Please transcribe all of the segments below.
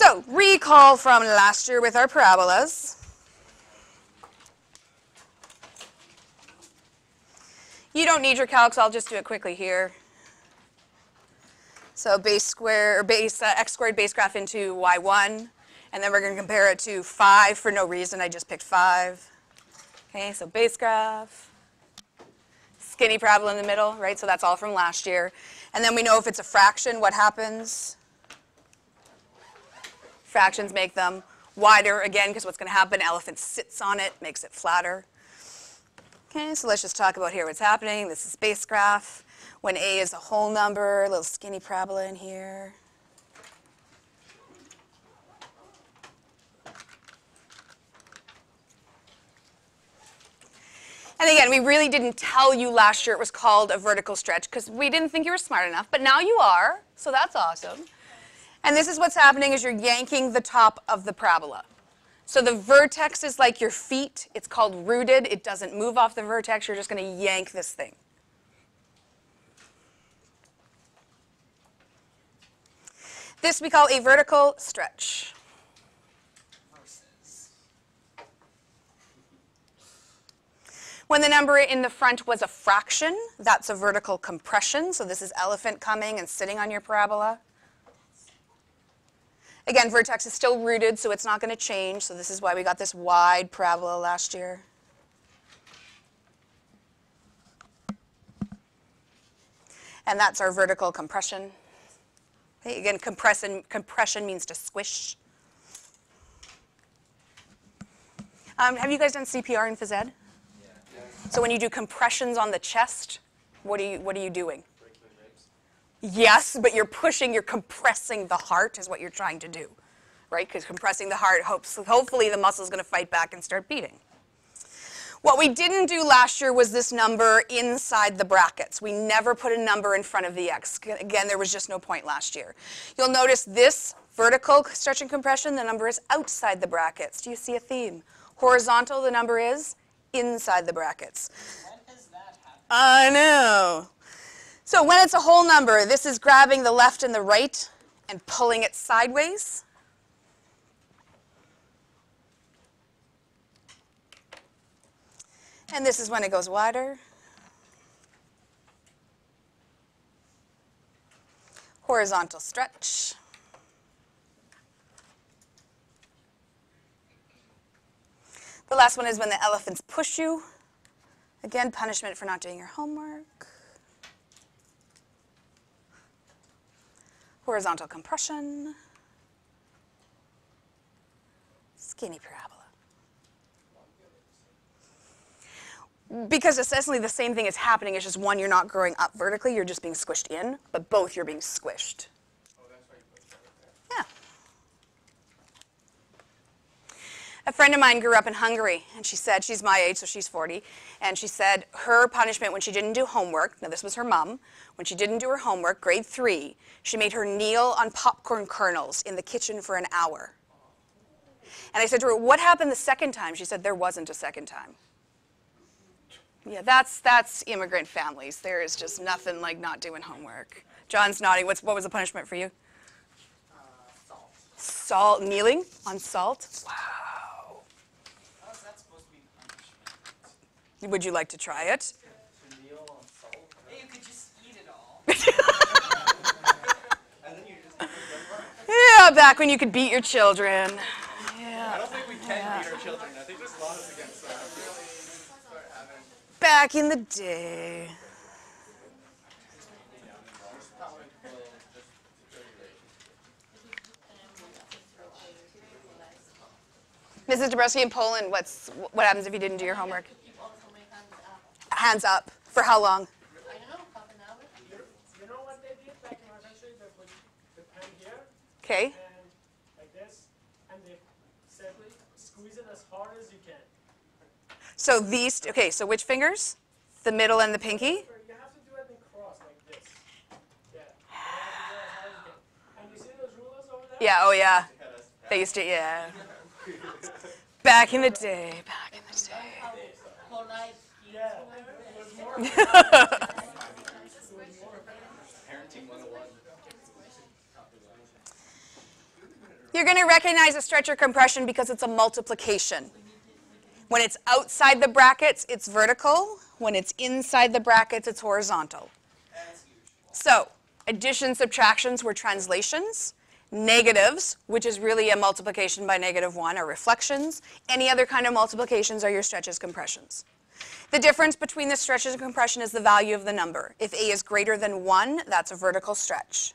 So, recall from last year with our parabolas. You don't need your calcs, I'll just do it quickly here. So base square, or base x squared base graph into y1, and then we're going to compare it to 5 for no reason, I just picked 5. Okay, so base graph, skinny parabola in the middle, right? So that's all from last year. And then we know if it's a fraction, what happens? Fractions make them wider again, because what's going to happen, elephant sits on it, makes it flatter. Okay, so let's just talk about here what's happening. This is base graph. When a is a whole number, a little skinny parabola in here. And again, we really didn't tell you last year it was called a vertical stretch because we didn't think you were smart enough, but now you are, so that's awesome. And this is what's happening is you're yanking the top of the parabola. So the vertex is like your feet. It's called rooted. It doesn't move off the vertex. You're just going to yank this thing. This we call a vertical stretch. When the number in the front was a fraction, that's a vertical compression. So this is elephant coming and sitting on your parabola. Again, vertex is still rooted, so it's not going to change. So this is why we got this wide parabola last year. And that's our vertical compression. Okay, again, compression means to squish. Have you guys done CPR in phys ed? Yeah. So when you do compressions on the chest, what are you doing? Yes, but you're compressing the heart is what you're trying to do, right? Because compressing the heart, hopefully the muscle's going to fight back and start beating. What we didn't do last year was this number inside the brackets. We never put a number in front of the x. Again, there was just no point last year. You'll notice this vertical stretch and compression, the number is outside the brackets. Do you see a theme? Horizontal, the number is inside the brackets. When has that happened? I know. So when it's a whole number, this is grabbing the left and the right and pulling it sideways. And this is when it goes wider. Horizontal stretch. The last one is when the elephants push you. Again, punishment for not doing your homework. Horizontal compression. Skinny parabola. Because essentially the same thing is happening, it's just one, you're not growing up vertically, you're just being squished in, but both you're being squished. Oh, that's why you put that there. Yeah. A friend of mine grew up in Hungary, and she said, she's my age, so she's 40, and she said her punishment when she didn't do homework, now this was her mom, when she didn't do her homework, grade 3, she made her kneel on popcorn kernels in the kitchen for an hour. And I said to her, what happened the second time? She said, there wasn't a second time. Yeah, that's immigrant families. There is just nothing like not doing homework. John's nodding. What was the punishment for you? Salt. Salt, kneeling on salt? Wow. How is that supposed to be punishment? Would you like to try it? To kneel on salt. Hey, you could just eat it all. And then you just eat it. Yeah, back when you could beat your children. I Yeah. don't think we can beat our children. I think there's laws against that. Really start having. Back in the day. Mrs. Dabrowski, in Poland, what happens if you didn't do your homework? Keep also my hands up. Hands up. For how long? I don't know, half an hour. You know what they did back in our country? They put the pen here Okay. and like this, and they simply squeeze it as hard as you can. So these, okay, so which fingers? The middle and the pinky? You have to do it in cross like this. Yeah. You have to do it as hard as you can. And you see those rulers over there? Yeah, oh yeah. They used to, yeah. Back in the day, back in the day. Polite. Yeah. It was more Parenting 101. You're going to recognize a stretch or compression because it's a multiplication. When it's outside the brackets, it's vertical. When it's inside the brackets, it's horizontal. So, addition, subtractions were translations. Negatives, which is really a multiplication by -1, are reflections. Any other kind of multiplications are your stretches, compressions. The difference between the stretches and compression is the value of the number. If A is greater than 1, that's a vertical stretch.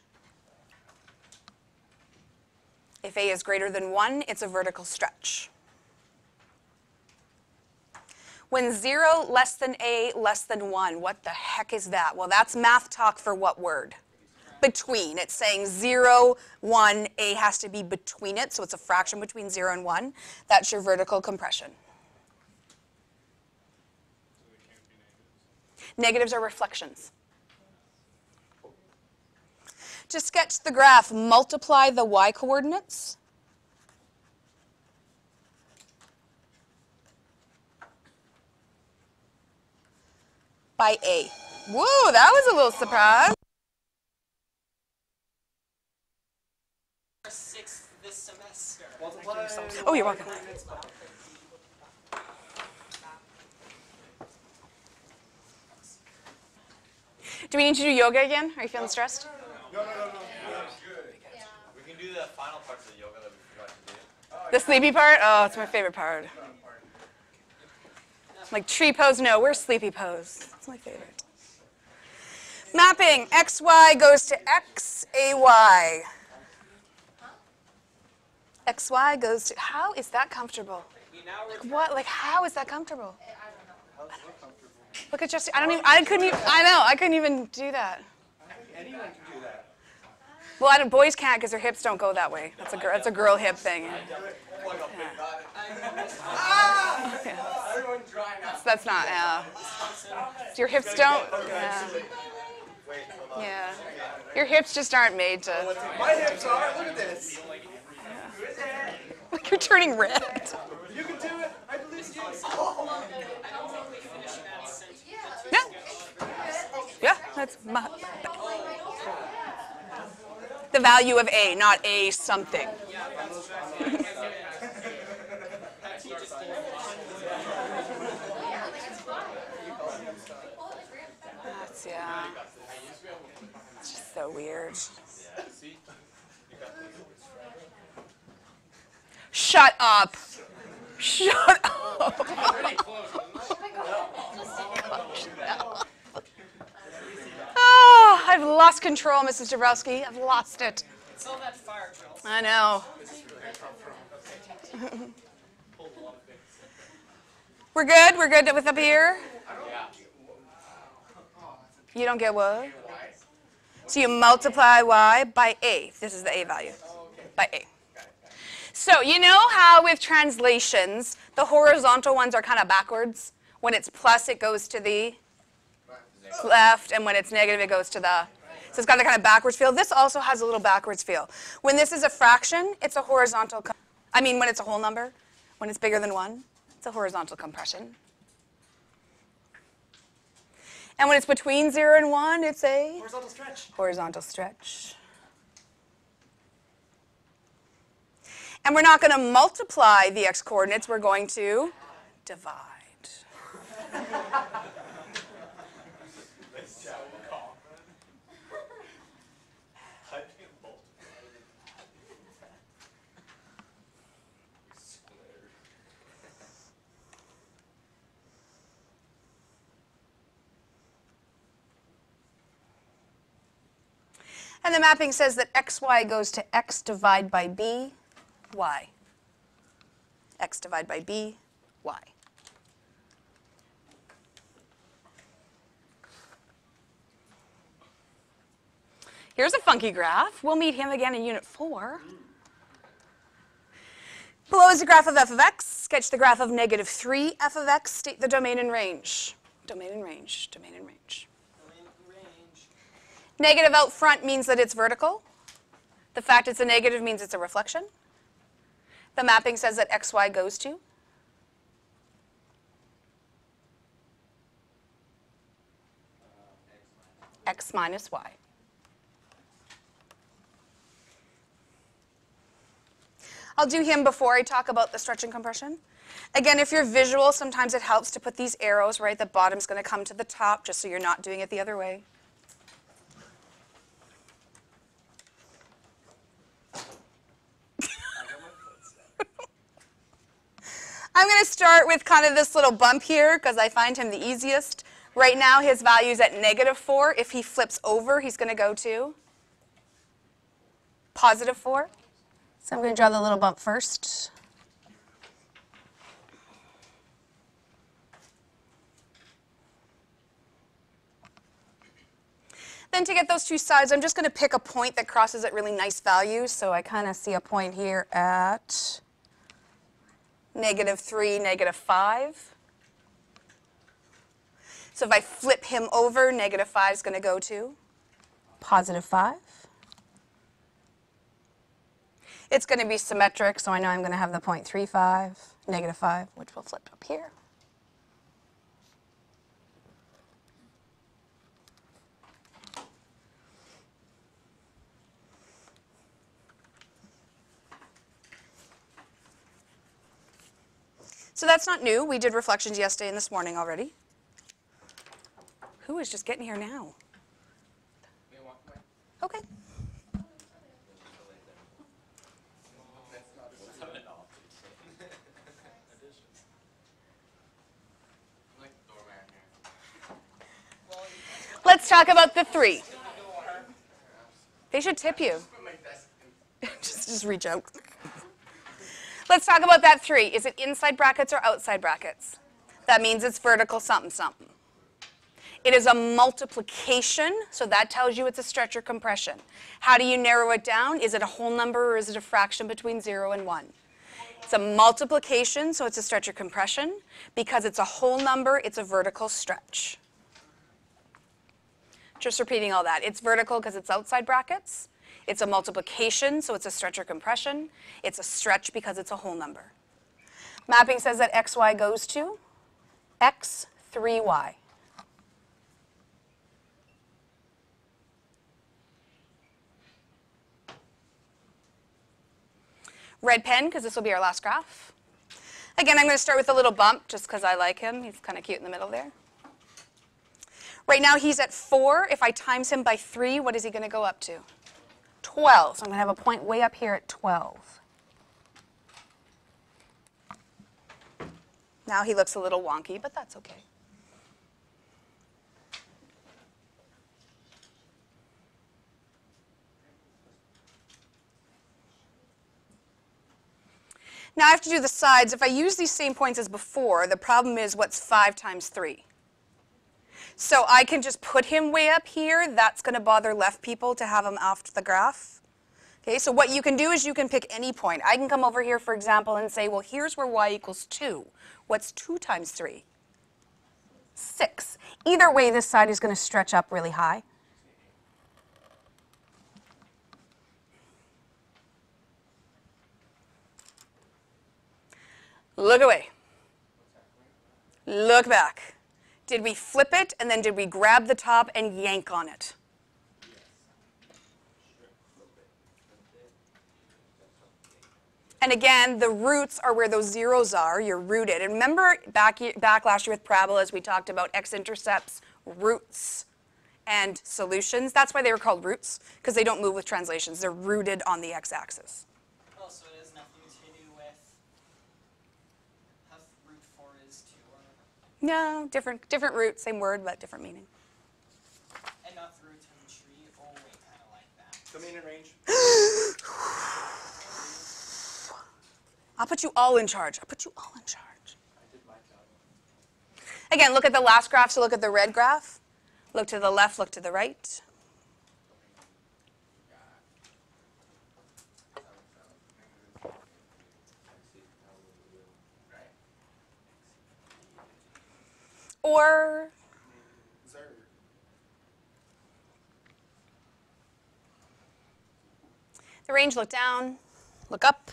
If A is greater than 1, it's a vertical stretch. When 0 less than A less than 1, what the heck is that? Well, that's math talk for what word? Between. It's saying 0, 1, A has to be between it, so it's a fraction between 0 and 1. That's your vertical compression. Negatives are reflections. To sketch the graph, multiply the y coordinates. By A. Whoa, that was a little surprise. 6th this semester. Oh, you're welcome. Do we need to do yoga again? Are you feeling stressed? No. That's good. We can do the final parts of the yoga that we forgot to do. The sleepy part? Oh, it's my favorite part. Like tree pose? No, where's sleepy pose? It's my favorite. Mapping. XY goes to X, AY. XY goes to, how is that comfortable? Like what? Like how is that comfortable? Look at Justin. I couldn't even do that. Anyone can do that. Well, boys can't because their hips don't go that way. That's a girl hip thing. Everyone's drying out. That's not, your hips don't, yeah. Your hips just aren't made to, My hips are. Look at this. like you're turning red. You can do it. I believe you. Yeah. Yeah, that's the value of A, not A something. Yeah. It's just so weird. Shut up. Shut up. Oh, I've lost control, Mrs. Dabrowski. I've lost it. It's all that fire drill. I know. We're good? We're good with up here? You don't get what? So you multiply y by A. This is the A value. By A. So you know how with translations, the horizontal ones are kind of backwards? When it's plus, it goes to the left, and when it's negative, it goes to the... So it's got a kind of backwards feel. This also has a little backwards feel. When this is a fraction, it's a horizontal... when it's a whole number, when it's bigger than 1, it's a horizontal compression. And when it's between 0 and 1, it's a... Horizontal stretch. Horizontal stretch. And we're not going to multiply the x-coordinates. We're going to divide. And the mapping says that xy goes to x divided by b, y. X divided by b, y. Here's a funky graph. We'll meet him again in Unit 4. Below is the graph of f of x. Sketch the graph of -3 f of x. State the domain and range. Domain and range, domain and range. Negative out front means that it's vertical. The fact it's a negative means it's a reflection. The mapping says that xy goes to x minus y. I'll do him before I talk about the stretch and compression. Again, if you're visual, sometimes it helps to put these arrows, right? The bottom's going to come to the top, just so you're not doing it the other way. I'm going to start with kind of this little bump here because I find him the easiest. Right now, his value is at -4. If he flips over, he's going to go to +4. So I'm going to draw the little bump first. Then to get those two sides, I'm just going to pick a point that crosses at really nice values. So I kind of see a point here at -3, -5. So if I flip him over, -5 is going to go to +5. It's going to be symmetric, so I know I'm going to have the 0.35, -5, which will flip up here. So that's not new. We did reflections yesterday and this morning already. Who is just getting here now? Okay. Let's talk about the 3. They should tip you. just reach out. Let's talk about that 3. Is it inside brackets or outside brackets? That means it's vertical something something. It is a multiplication, so that tells you it's a stretch or compression. How do you narrow it down? Is it a whole number or is it a fraction between 0 and 1? It's a multiplication, so it's a stretch or compression. Because it's a whole number, it's a vertical stretch. Just repeating all that. It's vertical because it's outside brackets. It's a multiplication, so it's a stretch or compression. It's a stretch because it's a whole number. Mapping says that xy goes to x 3y. Red pen, because this will be our last graph. Again, I'm going to start with a little bump, just because I like him. He's kind of cute in the middle there. Right now, he's at 4. If I times him by 3, what is he going to go up to? 12. So I'm going to have a point way up here at 12. Now he looks a little wonky, but that's okay. Now I have to do the sides. If I use these same points as before, the problem is what's 5 times 3? So I can just put him way up here. That's going to bother left people to have him off the graph. Okay, so what you can do is you can pick any point. I can come over here, for example, and say, well, here's where y equals 2. What's 2 times 3? 6. Either way, this side is going to stretch up really high. Look away. Look back. Did we flip it, and then did we grab the top and yank on it? And again, the roots are where those zeros are. You're rooted. And remember back last year with parabolas, we talked about x-intercepts, roots, and solutions. That's why they were called roots, because they don't move with translations. They're rooted on the x-axis. Oh, so it has nothing to do with how root 4 is to, or No, different root, same word, but different meaning. and not the root of the tree. Oh, wait, kind of like that. Come in range. I'll put you all in charge. I'll put you all in charge. I did my job. Again, look at the last graph, so look at the red graph. Look to the left, look to the right. Or the range, look down, look up.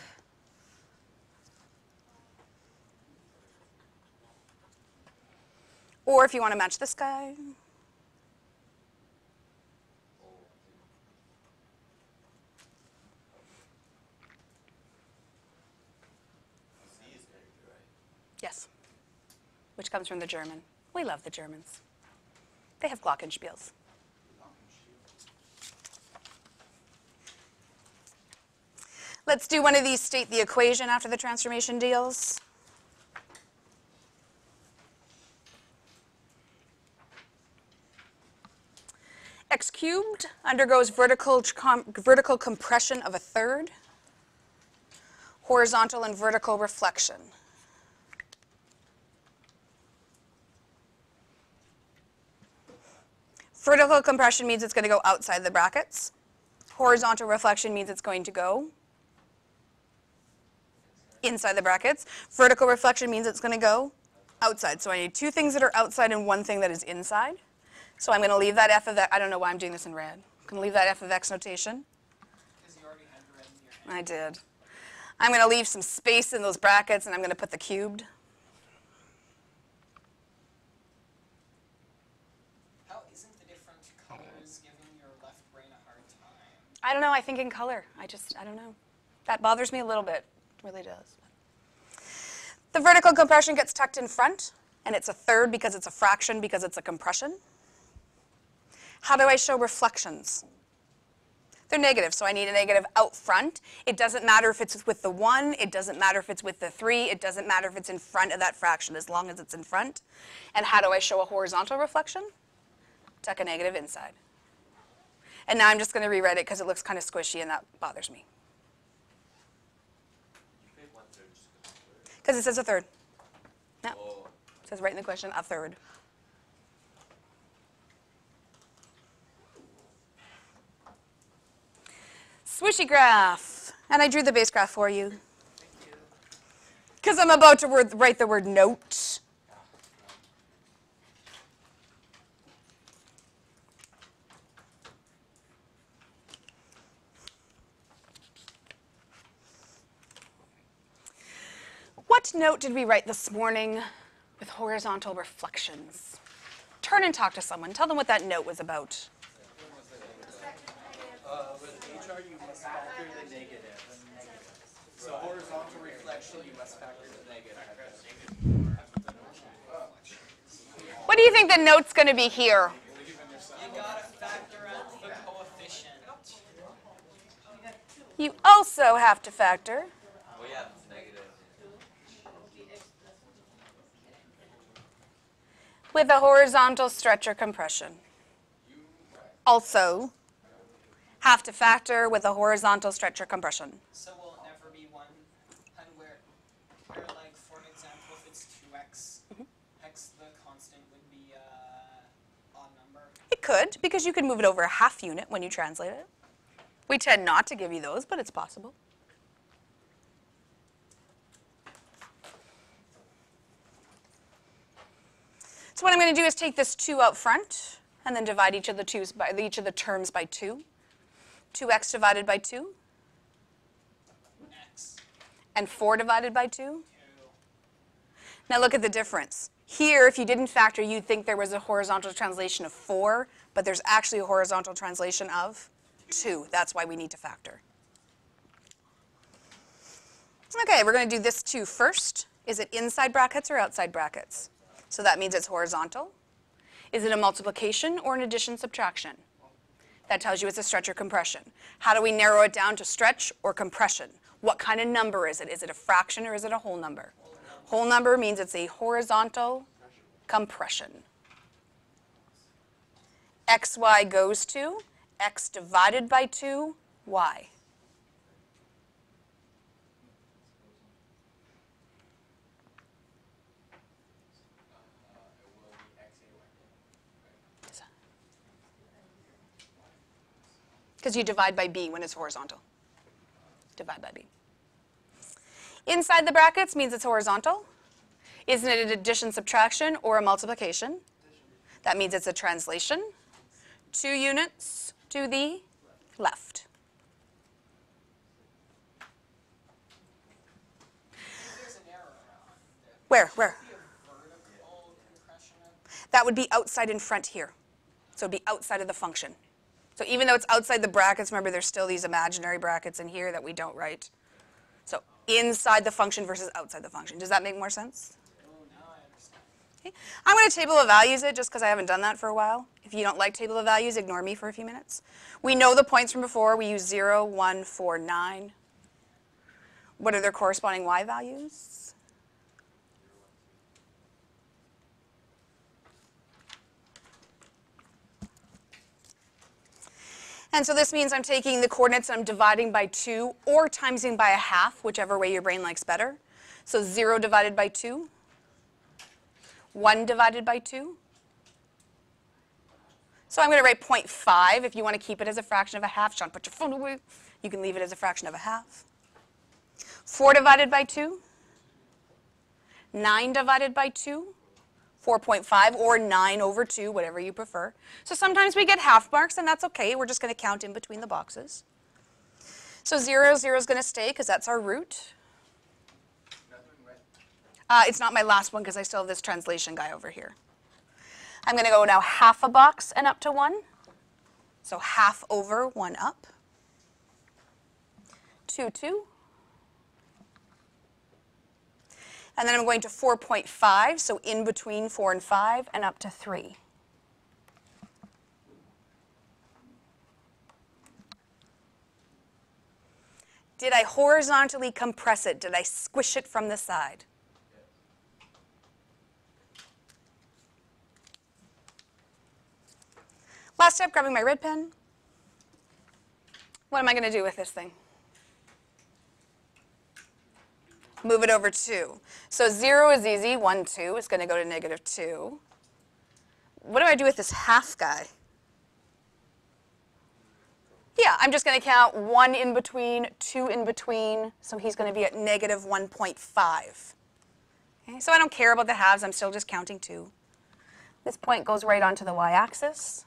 Or if you want to match this guy. which comes from the German. We love the Germans. They have Glockenspiels. Let's do one of these state the equation after the transformation deals. X cubed undergoes vertical compression of a third, horizontal and vertical reflection. Vertical compression means it's going to go outside the brackets. Horizontal reflection means it's going to go inside the brackets. Vertical reflection means it's going to go outside. So I need two things that are outside and one thing that is inside. So I'm going to leave that f of x. I don't know why I'm doing this in red. I'm going to leave that f of x notation. Because you already had red in your hand. I did. I'm going to leave some space in those brackets, and I'm going to put the cubed. How isn't the different colors giving your left brain a hard time? I don't know. I think in color. I don't know. That bothers me a little bit. It really does. The vertical compression gets tucked in front, and it's a third because it's a fraction because it's a compression. How do I show reflections? They're negative, so I need a negative out front. It doesn't matter if it's with the 1. It doesn't matter if it's with the 3. It doesn't matter if it's in front of that fraction, as long as it's in front. And how do I show a horizontal reflection? Tuck a negative inside. And now I'm just going to rewrite it because it looks kind of squishy, and that bothers me. Because it says a third. No, it says right in the question, a third. Swishy graph. And I drew the base graph for you. Because I'm about to write the word note. What note did we write this morning with horizontal reflections? Turn and talk to someone. Tell them what that note was about. With HR, you must factor the negative. So horizontal reflection, you must factor the negative. What do you think the note's going to be here? You gotta factor out the coefficient. You also have to factor Well, yeah, it's negative. with a horizontal stretch or compression. Also have to factor with a horizontal stretch or compression. So will it never be one, and where like, for example, if it's 2x, x the constant would be odd number. It could, because you could move it over a half unit when you translate it. We tend not to give you those, but it's possible. So what I'm going to do is take this 2 out front and then divide each of the terms by 2. 2x divided by 2. X, And 4 divided by 2. 2. Now look at the difference. Here, if you didn't factor, you'd think there was a horizontal translation of 4, but there's actually a horizontal translation of 2. That's why we need to factor. Okay, we're going to do this 2 first. Is it inside brackets or outside brackets? So that means it's horizontal. Is it a multiplication or an addition subtraction? That tells you it's a stretch or compression. How do we narrow it down to stretch or compression? What kind of number is it? Is it a fraction or is it a whole number? Whole number means it's a horizontal compression. xy goes to x divided by 2, y. Because you divide by b when it's horizontal. Divide by b. Inside the brackets means it's horizontal. Isn't it an addition, subtraction, or a multiplication? That means it's a translation. 2 units to the left. There's an error on there. Where? Be a vertical compression of That would be outside in front here. So it would be outside of the function. So even though it's outside the brackets, remember there's still these imaginary brackets in here that we don't write. So inside the function versus outside the function. Does that make more sense? Oh, now I understand. Okay. I'm going to table of values it just because I haven't done that for a while. If you don't like table of values, ignore me for a few minutes. We know the points from before. We use 0, 1, 4, 9. What are their corresponding y values? And so this means I'm taking the coordinates and I'm dividing by 2 or timesing by a half, whichever way your brain likes better. So 0 divided by 2, 1 divided by 2. So I'm going to write 0.5. If you want to keep it as a fraction of a half, Sean, put your phone away. You can leave it as a fraction of a half. 4 divided by 2, 9 divided by 2, 4.5, or 9 over 2, whatever you prefer. So sometimes we get half marks, and that's okay. We're just going to count in between the boxes. So 0, 0 is going to stay because that's our root. It's not my last one because I still have this translation guy over here. I'm going to go now half a box and up to 1. So half over 1 up. 2, 2. And then I'm going to 4.5, so in between 4 and 5, and up to 3. Did I horizontally compress it? Did I squish it from the side? Last step, grabbing my red pen. What am I going to do with this thing? Move it over 2. So 0 is easy. 1, 2 is going to go to negative 2. What do I do with this half guy? Yeah, I'm just going to count 1 in between, 2 in between, so he's going to be at negative 1.5. Okay, so I don't care about the halves. I'm still just counting 2. This point goes right onto the y-axis.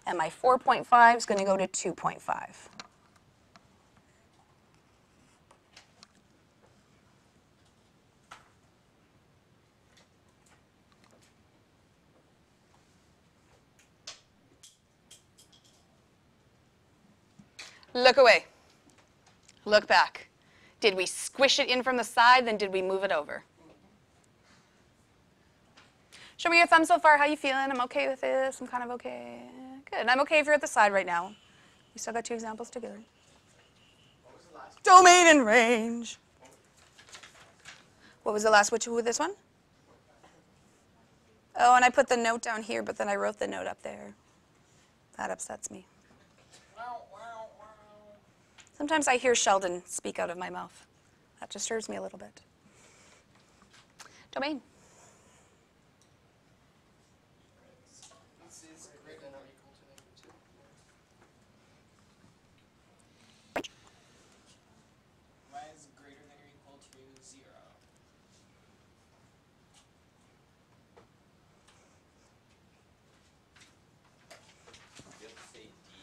And my 4.5 is going to go to 2.5. Look away. Look back. Did we squish it in from the side, then did we move it over? Show me your thumb so far. How you feeling? I'm okay with this. I'm kind of okay. Good. I'm okay if you're at the side right now. We still got 2 examples to go. Domain and range. What was the last which with this one? Oh, and I put the note down here, but then I wrote the note up there. That upsets me. Sometimes I hear Sheldon speak out of my mouth. That disturbs me a little bit. Domain. This is greater than or equal to -2. Y is greater than or equal to 0. You have to say D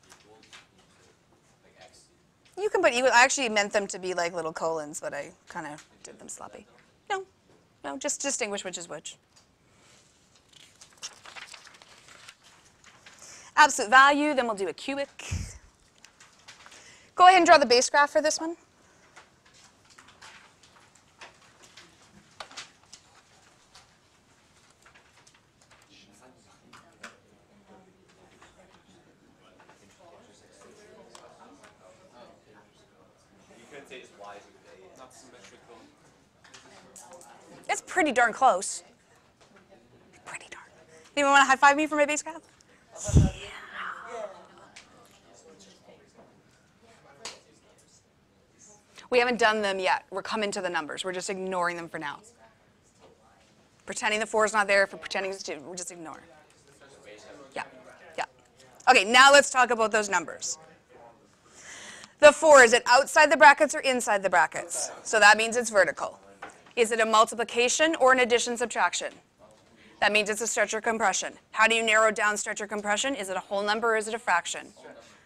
equals like X. You can put, I actually meant them to be like little colons, but I kind of did them sloppy. No, no, just distinguish which is which. Absolute value, then we'll do a cubic. Go ahead and draw the base graph for this one. You couldn't say it's Y is okay. Not symmetrical. It's pretty darn close. Pretty darn. Anyone want to high five me for my base graph? We haven't done them yet. We're coming to the numbers. We're just ignoring them for now. Pretending the 4 is not there, for pretending it's 2, we're just ignoring. Yeah, yeah. Okay, now let's talk about those numbers. The 4, is it outside the brackets or inside the brackets? So that means it's vertical. Is it a multiplication or an addition subtraction? That means it's a stretch or compression. How do you narrow down stretch or compression? Is it a whole number or is it a fraction?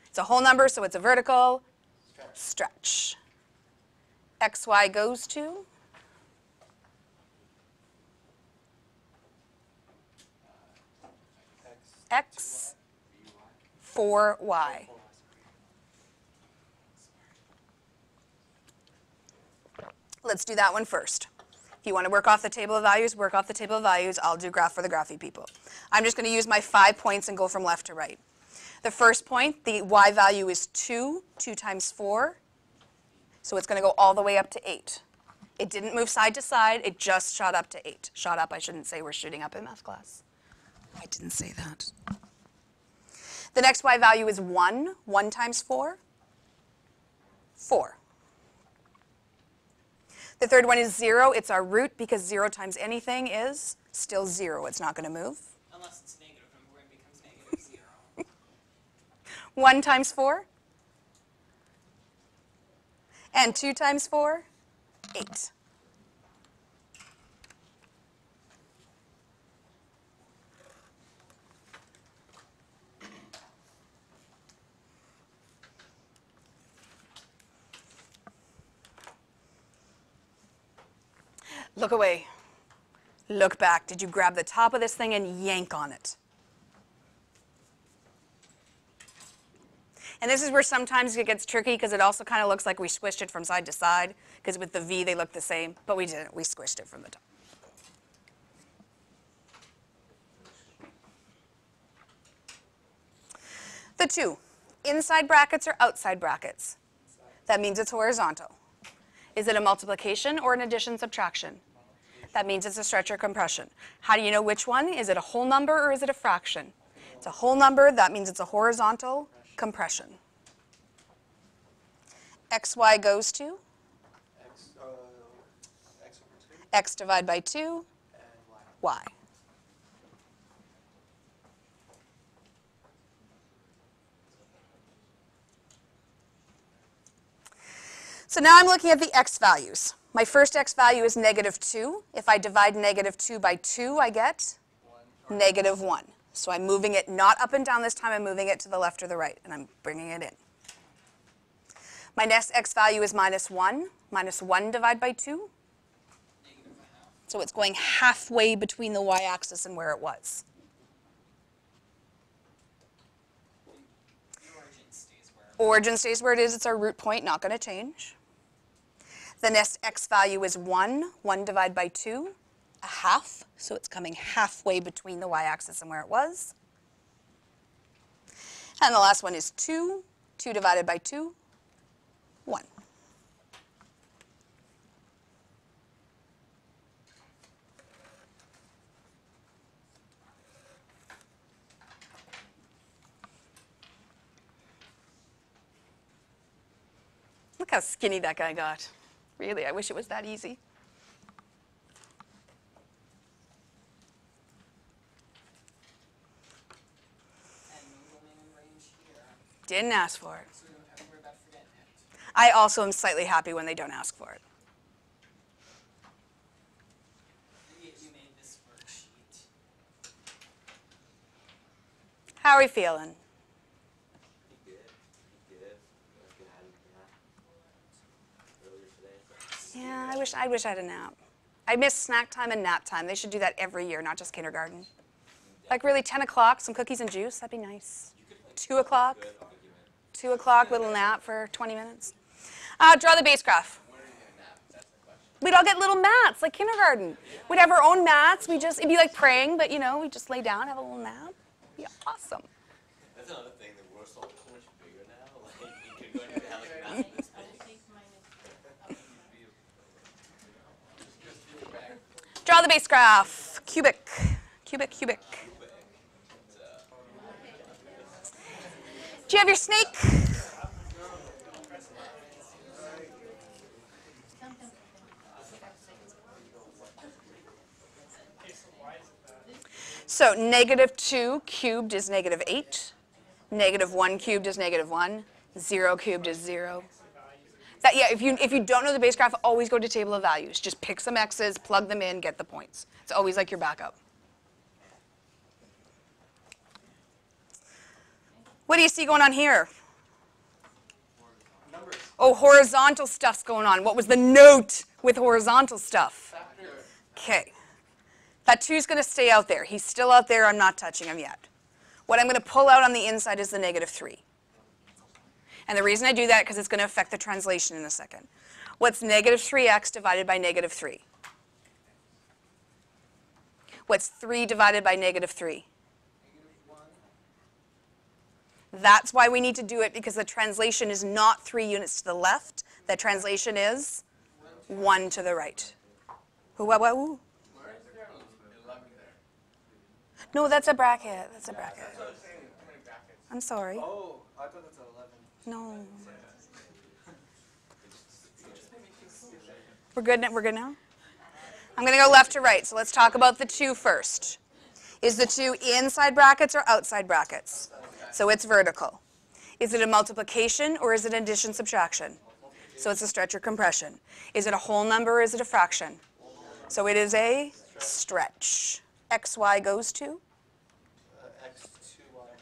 It's a whole number, so it's a vertical stretch. XY goes to? X, 4Y. Let's do that one first. If you want to work off the table of values, work off the table of values. I'll do graph for the graphy people. I'm just going to use my 5 points and go from left to right. The first point, the y value is 2. 2 times 4. So it's going to go all the way up to 8. It didn't move side to side. It just shot up to 8. Shot up, I shouldn't say we're shooting up in math class. I didn't say that. The next y value is 1. 1 times 4. 4. The third one is 0. It's our root because 0 times anything is still 0. It's not going to move. Unless it's a negative number and becomes negative 0. 1 times 4. And 2 times 4, 8. Look away. Look back. Did you grab the top of this thing and yank on it? And this is where sometimes it gets tricky because it also kind of looks like we squished it from side to side because with the V they look the same, but we didn't. We squished it from the top. The 2, inside brackets or outside brackets? That means it's horizontal. Is it a multiplication or an addition subtraction? That means it's a stretch or compression. How do you know which one? Is it a whole number or is it a fraction? It's a whole number. That means it's a horizontal compression. XY goes to? X over 2. X divided by 2, And Y. So now I'm looking at the x values. My first x value is -2. If I divide -2 by 2, I get -1. So I'm moving it not up and down this time, I'm moving it to the left or the right, and I'm bringing it in. My next x value is -1. -1 divided by 2. Negative a half. So it's going halfway between the y-axis and where it was. The origin stays where it Origin stays where it is. It's our root point, not going to change. The next x value is 1. 1 divided by 2, a half. So it's coming halfway between the y-axis and where it was. And the last one is 2. 2 divided by 2, 1. Look how skinny that guy got. Really, I wish it was that easy. And no minimum range here. Didn't ask for it. So we don't have to worry about forgetting it. I also am slightly happy when they don't ask for it. Maybe you made this worksheet. How are we feeling? Pretty good. Like I had a nap earlier today. Yeah, I wish I had a nap. I miss snack time and nap time. They should do that every year, not just kindergarten. Like really 10 o'clock, some cookies and juice, that'd be nice. 2 o'clock, Good argument. 2 o'clock, little nap for 20 minutes. Draw the base graph. When are you gonna nap? That's the question. We'd all get little mats, like kindergarten. We'd have our own mats. It'd be like praying, but you know, we just lay down, have a little nap. It'd be awesome. That's another thing. The world's so much bigger now. Like you could go and have like a nap this I will take mine. Draw the base graph. Cubic. Cubic, cubic. Do you have your snake? So -2 cubed is -8. -1 cubed is -1. 0 cubed is 0. That, yeah, if you don't know the base graph, always go to table of values. Just pick some x's, plug them in, get the points. It's always like your backup. What do you see going on here? numbers. Oh, horizontal stuff's going on. What was the note with horizontal stuff? Okay. That 2's going to stay out there. He's still out there. I'm not touching him yet. What I'm going to pull out on the inside is the -3. And the reason I do that is because it's going to affect the translation in a second. What's -3x divided by -3? What's 3 divided by negative 3? -1. That's why we need to do it, because the translation is not 3 units to the left. The translation is 1 to the right. Who, what, who? No, that's a bracket. That's a bracket. I'm sorry. Oh, I thought that's 11. No. We're good now? We're good now? I'm going to go left to right. So let's talk about the 2 first. Is the 2 inside brackets or outside brackets? So it's vertical. Is it a multiplication or is it addition subtraction? So it's a stretch or compression. Is it a whole number or is it a fraction? So it is a stretch. XY goes to? X2Y.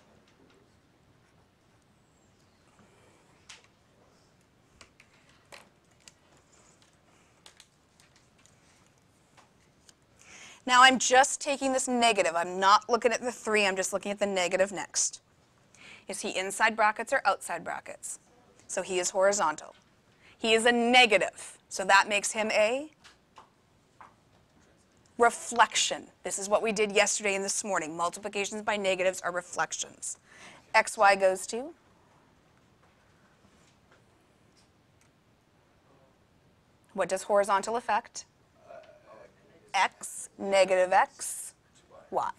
Now I'm just taking this negative. I'm not looking at the 3. I'm just looking at the negative next. Is he inside brackets or outside brackets? So he is horizontal. He is a negative. So that makes him a reflection. This is what we did yesterday and this morning. Multiplications by negatives are reflections. XY goes to? What does horizontal affect? X, negative X, Y.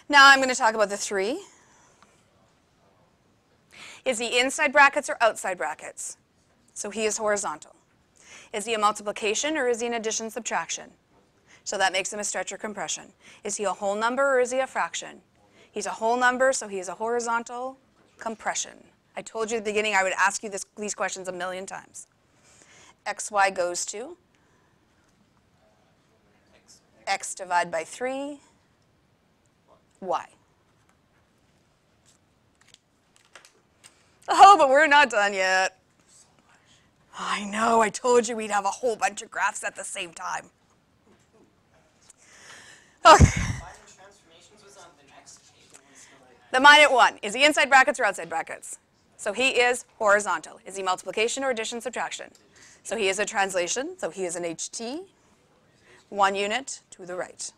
Now I'm going to talk about the 3. Is he inside brackets or outside brackets? So he is horizontal. Is he a multiplication or is he an addition subtraction? So that makes him a stretch or compression. Is he a whole number or is he a fraction? He's a whole number, so he is a horizontal compression. I told you at the beginning I would ask you these questions a million times. XY goes to? X divided by 3, Y. Oh, but we're not done yet. I know, I told you we'd have a whole bunch of graphs at the same time. Okay. Minor transformations was on the next page. The minus 1. Is he inside brackets or outside brackets? So he is horizontal. Is he multiplication or addition subtraction? So he is a translation. So he is an HT. 1 unit to the right.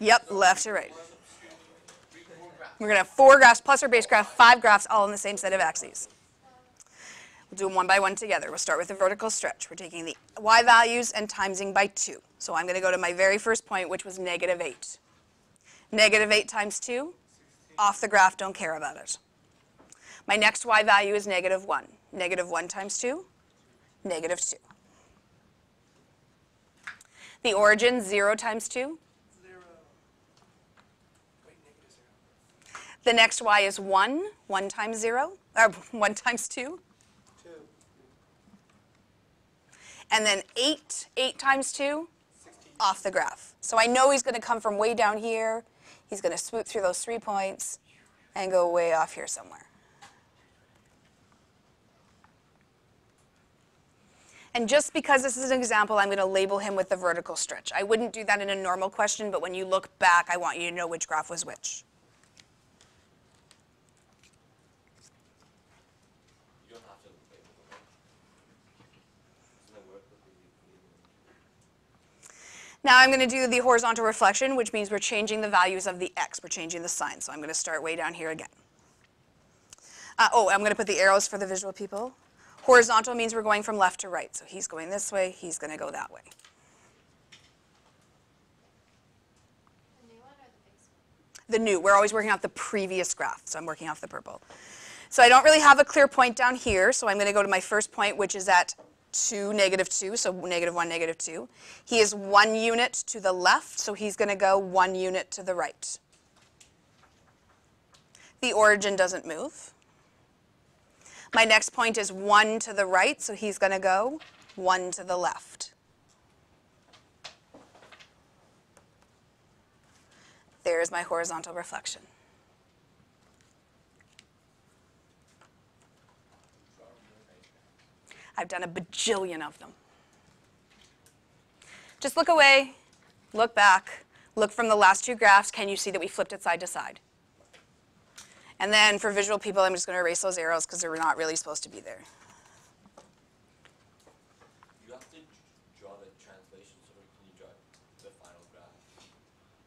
Yep, left to right. We're going to have 4 graphs plus our base graph, 5 graphs all in the same set of axes. We'll do them one by one together. We'll start with the vertical stretch. We're taking the y values and timesing by 2. So I'm going to go to my very first point, which was negative 8. Negative 8 times 2, off the graph, don't care about it. My next y value is negative 1. Negative 1 times 2, negative 2. The origin, 0 times 2. The next y is 1. 1 times 0, or 1 times 2. 2. And then 8. 8 times 2, off the graph. So I know he's going to come from way down here. He's going to swoop through those 3 points and go way off here somewhere. And just because this is an example, I'm going to label him with the vertical stretch. I wouldn't do that in a normal question, but when you look back, I want you to know which graph was which. You don't have to label them. Doesn't that work with the Now I'm going to do the horizontal reflection, which means we're changing the values of the x. We're changing the sign. So I'm going to start way down here again. I'm going to put the arrows for the visual people. Horizontal means we're going from left to right. So he's going this way, he's going to go that way. The new one or the base one? The new, we're always working off the previous graph, so I'm working off the purple. So I don't really have a clear point down here, so I'm going to go to my first point, which is at 2, negative 2, so negative 1, negative 2. He is 1 unit to the left, so he's going to go 1 unit to the right. The origin doesn't move. My next point is 1 to the right, so he's going to go 1 to the left. There's my horizontal reflection. I've done a bajillion of them. Just look away, look back. Look from the last two graphs. Can you see that we flipped it side to side? And then for visual people, I'm just going to erase those arrows because they're not really supposed to be there. You have to draw the translations, or can you draw the final graph?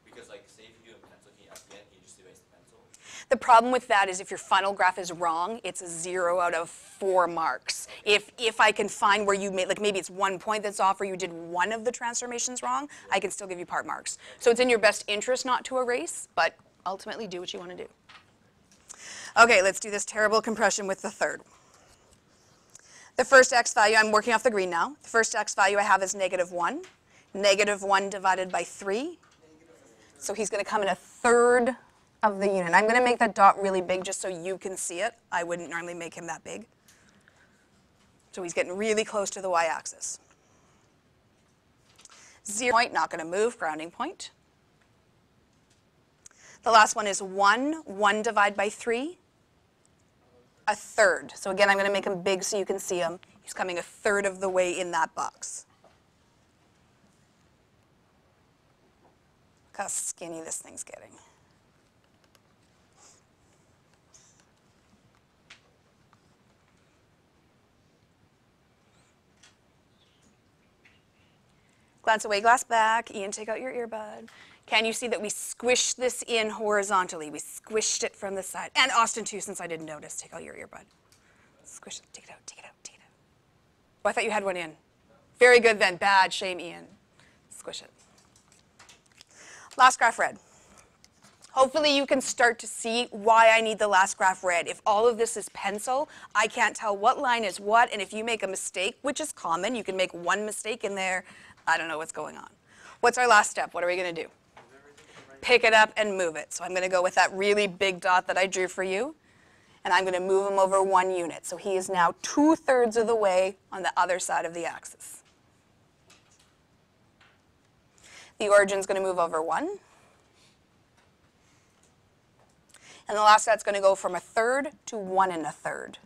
Because, like, say if you do a pencil, can you, at the end, can you just erase the pencil? The problem with that is if your final graph is wrong, it's a 0 out of 4 marks. If I can find where you made, like maybe it's 1 point that's off or you did one of the transformations wrong, I can still give you part marks. So it's in your best interest not to erase, but ultimately do what you want to do. Okay, let's do this terrible compression with the third. The first x value, I'm working off the green now. The first x value I have is -1. -1 divided by 3. So he's going to come in a third of the unit. I'm going to make that dot really big just so you can see it. I wouldn't normally make him that big. So he's getting really close to the y-axis. 0 point, not going to move, grounding point. The last one is 1. 1 divided by 3. A third. So again, I'm going to make him big so you can see him. He's coming a third of the way in that box. Look how skinny this thing's getting. Glance away, glass back. Ian, take out your earbud. Can you see that we squished this in horizontally? We squished it from the side. And Austin, too, since I didn't notice. Take out your earbud. Squish it. Take it out, take it out, take it out. Oh, I thought you had one in. Very good, then. Bad. Shame, Ian. Squish it. Last graph red. Hopefully you can start to see why I need the last graph red. If all of this is pencil, I can't tell what line is what, and if you make a mistake, which is common, you can make one mistake in there, I don't know what's going on. What's our last step? What are we going to do? Pick it up and move it. So I'm going to go with that really big dot that I drew for you, and I'm going to move him over 1 unit. So he is now 2/3 of the way on the other side of the axis. The origin's going to move over 1. And the last set's going to go from 1/3 to 1 1/3.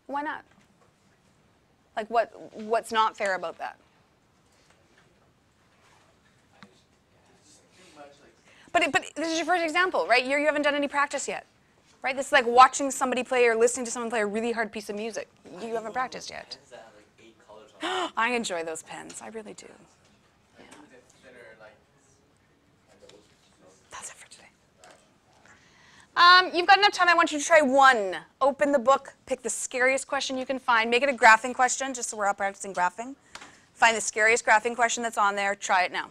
Why not? Like what's not fair about that? But this is your first example, right? You haven't done any practice yet, right? This is like watching somebody play or listening to someone play a really hard piece of music. You haven't practiced yet. Pens that have, like, 8 colors on it. I enjoy those pens. I really do. That's it for today. You've got enough time. I want you to try one. Open the book. Pick the scariest question you can find. Make it a graphing question, just so we're all practicing graphing. Find the scariest graphing question that's on there. Try it now.